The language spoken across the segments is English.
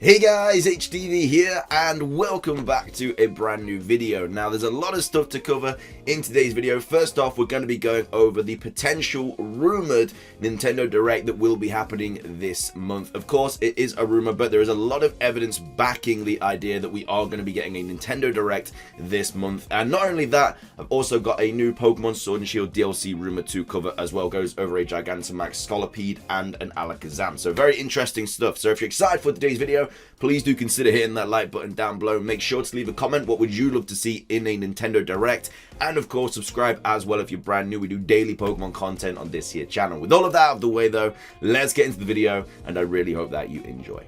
Hey guys, HDvee here and welcome back to a brand new video. Now there's a lot of stuff to cover in today's video. First off, we're going to be going over the potential rumored Nintendo Direct that will be happening this month. Of course, it is a rumor, but there is a lot of evidence backing the idea that we are going to be getting a Nintendo Direct this month. And not only that, I've also got a new Pokemon Sword and Shield DLC rumor to cover as well. Goes over a Gigantamax Scolipede and an Alakazam. So very interesting stuff. So if you're excited for today's video, please do consider hitting that like button down below. Make sure to leave a comment. What would you love to see in a Nintendo Direct? And of course, subscribe as well if you're brand new. We do daily Pokemon content on this here channel. With all of that out of the way though, let's get into the video and I really hope that you enjoy.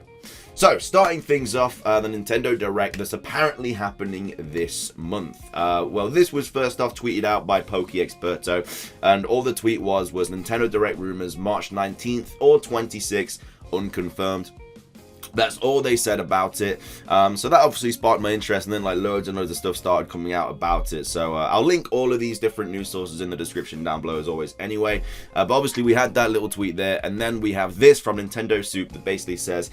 So, starting things off, the Nintendo Direct that's apparently happening this month. Well, this was first off tweeted out by Pokeexperto, and all the tweet was Nintendo Direct rumors March 19th or 26th, unconfirmed. That's all they said about it. So that obviously sparked my interest, and then like loads and loads of stuff started coming out about it. So I'll link all of these different news sources in the description down below as always anyway. But obviously we had that little tweet there, and then we have this from Nintendo Soup that basically says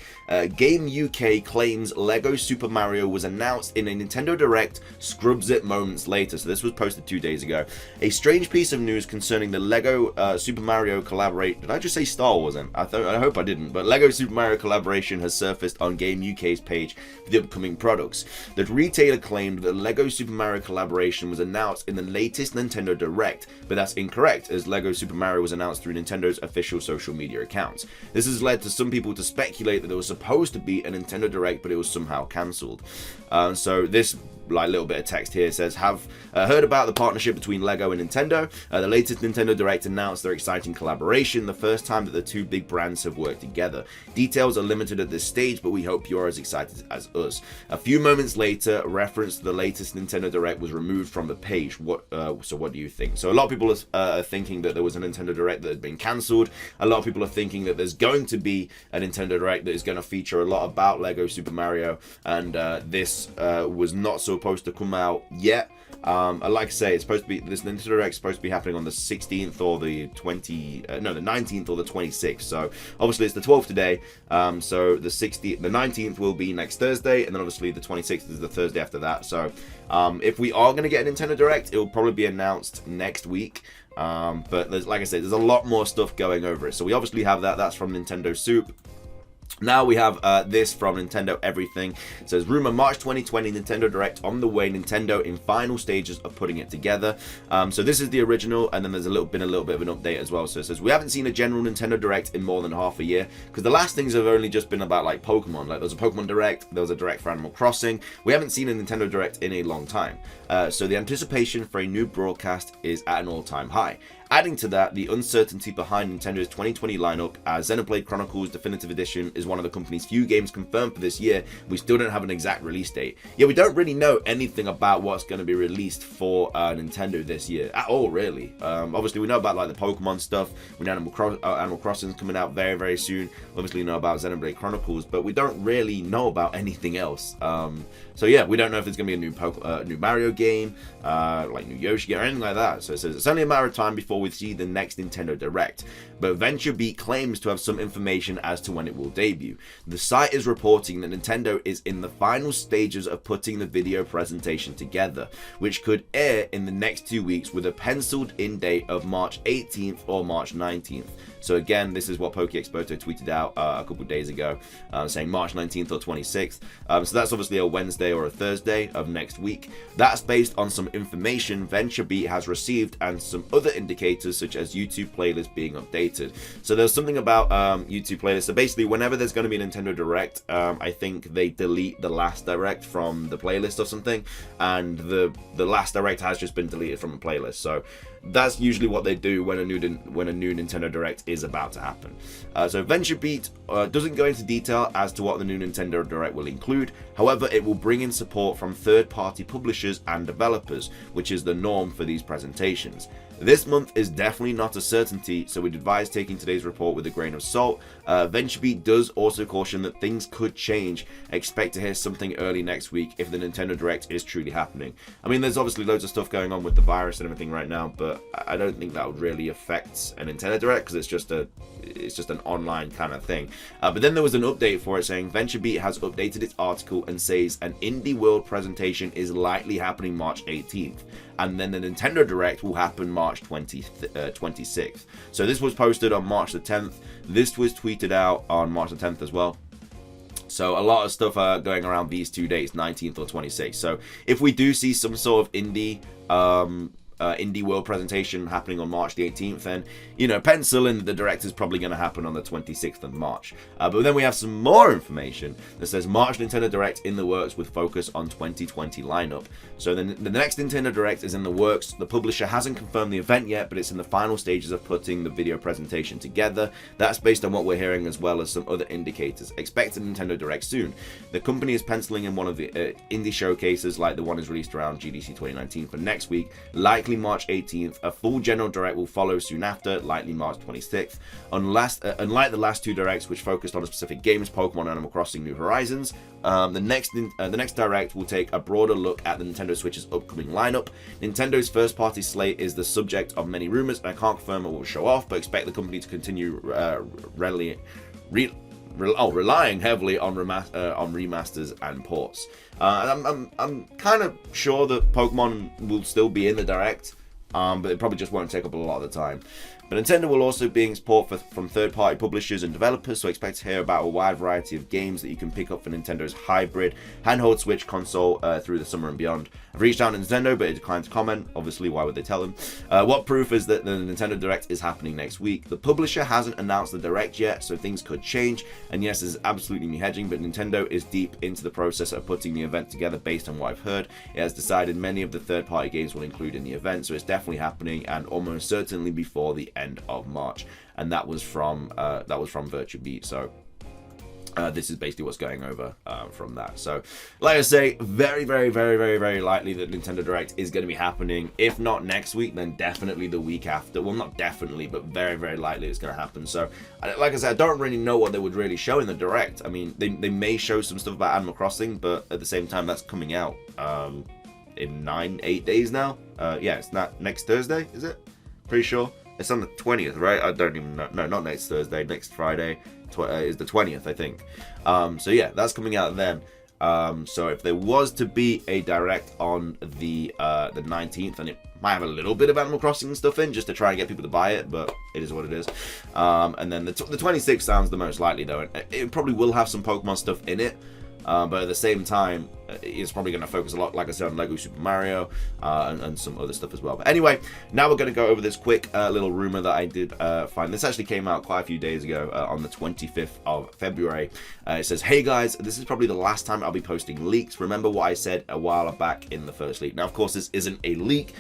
Game UK claims Lego Super Mario was announced in a Nintendo Direct, scrubs it moments later. So this was posted 2 days ago. A strange piece of news concerning the Lego Super Mario collaborate. Did I just say Star Wars then? I hope I didn't. But Lego Super Mario collaboration has surfaced on Game UK's page for the upcoming products. The retailer claimed that the Lego Super Mario collaboration was announced in the latest Nintendo Direct, but that's incorrect, as Lego Super Mario was announced through Nintendo's official social media accounts. This has led to some people to speculate that there was supposed to be a Nintendo Direct, but it was somehow cancelled. So this little bit of text here says, have heard about the partnership between Lego and Nintendo. The latest Nintendo Direct announced their exciting collaboration, the first time that the two big brands have worked together. Details are limited at this stage, but we hope you're as excited as us. A few moments later, reference to the latest Nintendo Direct was removed from the page. So what do you think? So a lot of people are thinking that there was a Nintendo Direct that had been cancelled. A lot of people are thinking that there's going to be a Nintendo Direct that is going to feature a lot about Lego Super Mario, and this was not supposed to come out yet. Like I say, it's supposed to be, this Nintendo Direct is supposed to be happening on the 16th or the 19th or the 26th. So obviously it's the 12th today. So the 19th will be next Thursday, and then obviously the 26th is the Thursday after that. So if we are going to get a Nintendo Direct, it will probably be announced next week. But like I said, there's a lot more stuff going over it. So we obviously have that. That's from Nintendo Soup. Now we have this from Nintendo Everything. It says, rumor March 2020 Nintendo Direct on the way. Nintendo in final stages of putting it together. So this is the original, and then there's been a little bit of an update as well. So it says, we haven't seen a general Nintendo Direct in more than half a year, because the last things have only just been about like Pokemon. Like there was a Pokemon Direct, there was a Direct for Animal Crossing. We haven't seen a Nintendo Direct in a long time. So the anticipation for a new broadcast is at an all-time high. Adding to that, the uncertainty behind Nintendo's 2020 lineup, as Xenoblade Chronicles Definitive Edition is one of the company's few games confirmed for this year. We still don't have an exact release date. Yeah, we don't really know anything about what's going to be released for Nintendo this year at all, really. Obviously, we know about like the Pokemon stuff. We know Animal Crossing is coming out very, very soon. Obviously, we know about Xenoblade Chronicles, but we don't really know about anything else. So yeah, we don't know if there's going to be a new Mario game, like new Yoshi game, or anything like that. So it says it's only a matter of time before we see the next Nintendo Direct. But VentureBeat claims to have some information as to when it will debut. The site is reporting that Nintendo is in the final stages of putting the video presentation together, which could air in the next 2 weeks with a penciled in date of March 18th or March 19th. So again, this is what Pokeexperto tweeted out a couple of days ago, saying March 19th or 26th. So that's obviously a Wednesday or a Thursday of next week. That's based on some information VentureBeat has received and some other indicators such as YouTube playlists being updated. So there's something about YouTube playlists. So basically, whenever there's going to be a Nintendo Direct, I think they delete the last Direct from the playlist or something, and the last Direct has just been deleted from the playlist. So that's usually what they do when a new Nintendo Direct is about to happen. So VentureBeat doesn't go into detail as to what the new Nintendo Direct will include. However, it will bring in support from third-party publishers and developers, which is the norm for these presentations. This month is definitely not a certainty, so we'd advise taking today's report with a grain of salt. VentureBeat does also caution that things could change. Expect to hear something early next week if the Nintendo Direct is truly happening. I mean, there's obviously loads of stuff going on with the virus and everything right now, but but I don't think that would really affect a Nintendo Direct because it's just an online kind of thing. But then there was an update for it saying VentureBeat has updated its article and says an Indie World presentation is likely happening March 18th, and then the Nintendo Direct will happen March 26th. So this was posted on March the 10th. This was tweeted out on March the 10th as well. So a lot of stuff going around these 2 dates, 19th or 26th. So if we do see some sort of Indie World presentation happening on March the 18th, then, you know, pencil in the Direct is probably going to happen on the 26th of March. But then we have some more information that says March Nintendo Direct in the works with focus on 2020 lineup. So then the next Nintendo Direct is in the works. The publisher hasn't confirmed the event yet, but it's in the final stages of putting the video presentation together. That's based on what we're hearing, as well as some other indicators. Expect a Nintendo Direct soon. The company is penciling in one of the indie showcases, like the one is released around GDC 2019 for next week, likely March 18th. A full general Direct will follow soon after, likely March 26th. Unlike the last two Directs, which focused on specific games, Pokemon, Animal Crossing, New Horizons, the next Direct will take a broader look at the Nintendo Switch's upcoming lineup. Nintendo's first-party slate is the subject of many rumors, and I can't confirm it will show off, but expect the company to continue relying heavily on remasters and ports. I'm kind of sure that Pokemon will still be in the Direct, but it probably just won't take up a lot of the time. But Nintendo will also be in support from third-party publishers and developers, so expect to hear about a wide variety of games that you can pick up for Nintendo's hybrid handheld Switch console through the summer and beyond. I've reached out to Nintendo, but it declined to comment. Obviously, why would they tell him? What proof is that the Nintendo Direct is happening next week? The publisher hasn't announced the Direct yet, so things could change. And yes, this is absolutely me hedging, but Nintendo is deep into the process of putting the event together based on what I've heard. It has decided many of the third-party games will include in the event, so it's definitely happening, and almost certainly before the end of March. And that was from VentureBeat. So this is basically what's going over from that. So, like I say, very, very, very, very, very likely that Nintendo Direct is going to be happening. If not next week, then definitely the week after. Well, not definitely, but very, very likely it's going to happen. So, like I said, I don't really know what they would really show in the Direct. I mean, they may show some stuff about Animal Crossing, but at the same time, that's coming out in 9-8 days now. Yeah, it's not next Thursday, is it? Pretty sure. It's on the 20th, right? I don't even know. No, not next Thursday. Next Friday is the 20th, I think. So yeah, that's coming out then. So if there was to be a Direct on the 19th, and it might have a little bit of Animal Crossing stuff in, just to try and get people to buy it, but it is what it is. And then the 26th sounds the most likely, though. It probably will have some Pokemon stuff in it. But at the same time, it's probably going to focus a lot, like I said, on Lego Super Mario and some other stuff as well. But anyway, now we're going to go over this quick little rumor that I did find. This actually came out quite a few days ago on the 25th of February. It says, "Hey guys, this is probably the last time I'll be posting leaks. Remember what I said a while back in the first leak." Now, of course, this isn't a leak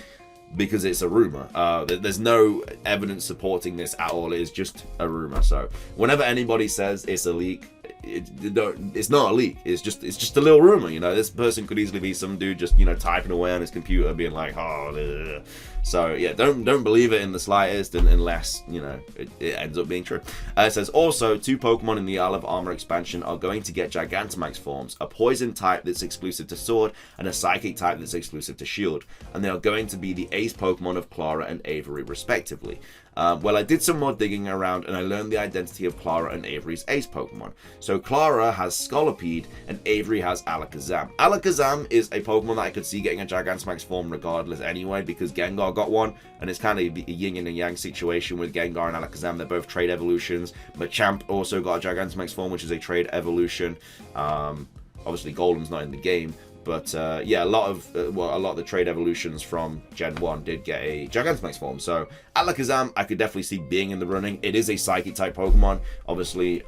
because it's a rumor. There's no evidence supporting this at all. It is just a rumor. So whenever anybody says it's a leak, it's not a leak. It's just a little rumor. You know, this person could easily be some dude just, you know, typing away on his computer, being like, "Oh." Ugh. So yeah, don't believe it in the slightest, unless, you know, it ends up being true. It says also 2 Pokemon in the Isle of Armor expansion are going to get Gigantamax forms, a poison type that's exclusive to Sword and a psychic type that's exclusive to Shield, and they are going to be the ace Pokemon of Clara and Avery respectively. Well, I did some more digging around and I learned the identity of Clara and Avery's ace Pokemon. So Clara has Scolipede and Avery has Alakazam. Alakazam is a Pokemon that I could see getting a Gigantamax form regardless anyway, because Gengar got one, and it's kind of a yin and a yang situation with Gengar and Alakazam. They're both trade evolutions. Machamp also got a Gigantamax form, which is a trade evolution. Obviously Golden's not in the game, but yeah, a lot of the trade evolutions from Gen 1 did get a Gigantamax form. So Alakazam, I could definitely see being in the running. It is a Psychic type Pokemon. Obviously,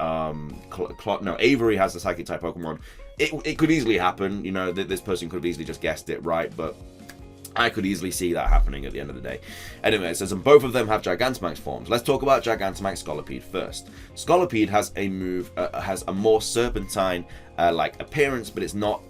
Avery has a Psychic type Pokemon. It could easily happen. You know, this person could have easily just guessed it right, but I could easily see that happening at the end of the day. Anyway, it says, and both of them have Gigantamax forms. Let's talk about Gigantamax Scolipede first. Scolipede has a move, has a more serpentine like appearance, but it's not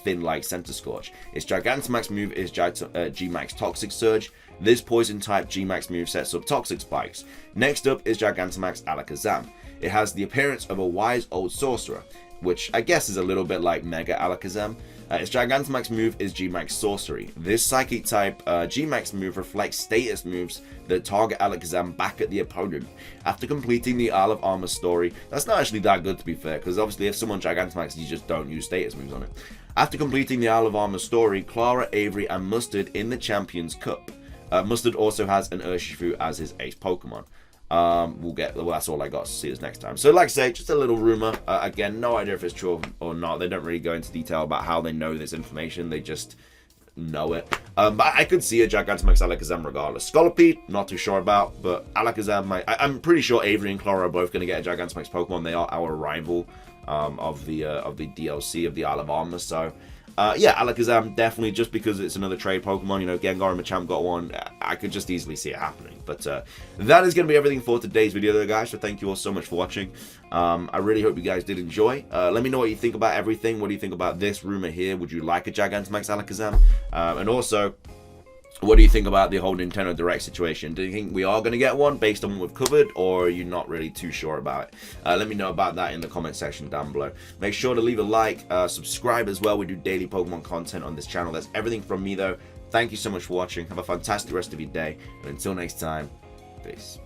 thin like Center Scorch. Its Gigantamax move is G-Max Toxic Surge. This poison type G-Max move sets up Toxic Spikes. Next up is Gigantamax Alakazam. It has the appearance of a wise old sorcerer. which I guess is a little bit like Mega Alakazam. Its Gigantamax move is G-Max Sorcery. This Psychic type G-Max move reflects status moves that target Alakazam back at the opponent. After completing the Isle of Armor story, that's not actually that good to be fair, because obviously if someone Gigantamax, you just don't use status moves on it. After completing the Isle of Armor story, Clara, Avery, and Mustard in the Champions Cup. Mustard also has an Urshifu as his ace Pokemon. Well, that's all I got. See us next time. So like I say, just a little rumor. Again, no idea if it's true or not. They don't really go into detail about how they know this information. They just know it. But I could see a Gigantamax Alakazam regardless. Scolipede, not too sure about, but Alakazam, I'm pretty sure Avery and Clara are both going to get a Gigantamax Pokemon. They are our rival of the DLC of the Isle of Armor. So yeah, Alakazam, definitely, just because it's another trade Pokemon, you know, Gengar and Machamp got one, I could just easily see it happening. But that is going to be everything for today's video, though, guys, so thank you all so much for watching. I really hope you guys did enjoy. Let me know what you think about everything. What do you think about this rumor here? Would you like a Gigantamax Alakazam? And also, what do you think about the whole Nintendo Direct situation? Do you think we are going to get one based on what we've covered, or are you not really too sure about it? Let me know about that in the comment section down below. Make sure to leave a like, subscribe as well. We do daily Pokemon content on this channel. That's everything from me, though. Thank you so much for watching. Have a fantastic rest of your day. And until next time, peace.